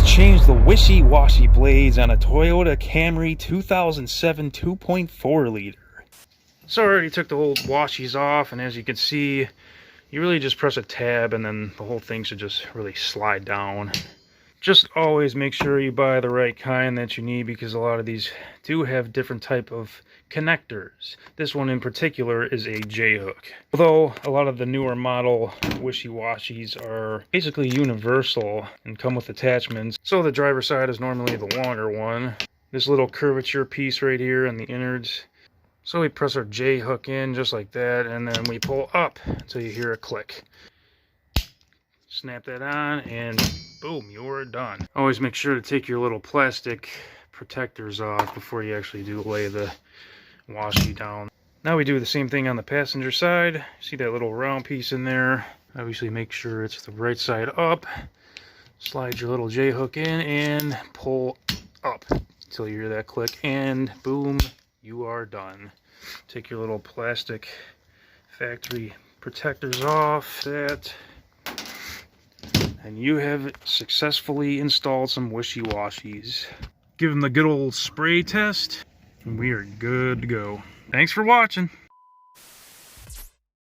just changed the wishy-washy blades on a Toyota Camry 2007 2.4 liter. So I already took the old washies off, and as you can see, you really just press a tab and then the whole thing should just really slide down. Just always make sure you buy the right kind that you need, because a lot of these do have different type of connectors. This one in particular is a J-hook. Although a lot of the newer model wishy-washies are basically universal and come with attachments. So the driver's side is normally the longer one. This little curvature piece right here in the innards. So we press our J-hook in just like that, and then we pull up until you hear a click. Snap that on and boom, you're done. Always make sure to take your little plastic protectors off before you actually do lay the washi down. Now we do the same thing on the passenger side. See that little round piece in there? Obviously make sure it's the right side up. Slide your little J-hook in and pull up until you hear that click, and boom, you are done. Take your little plastic factory protectors off that, and you have successfully installed some wishy-washies. Give them the good old spray test, and we are good to go. Thanks for watching.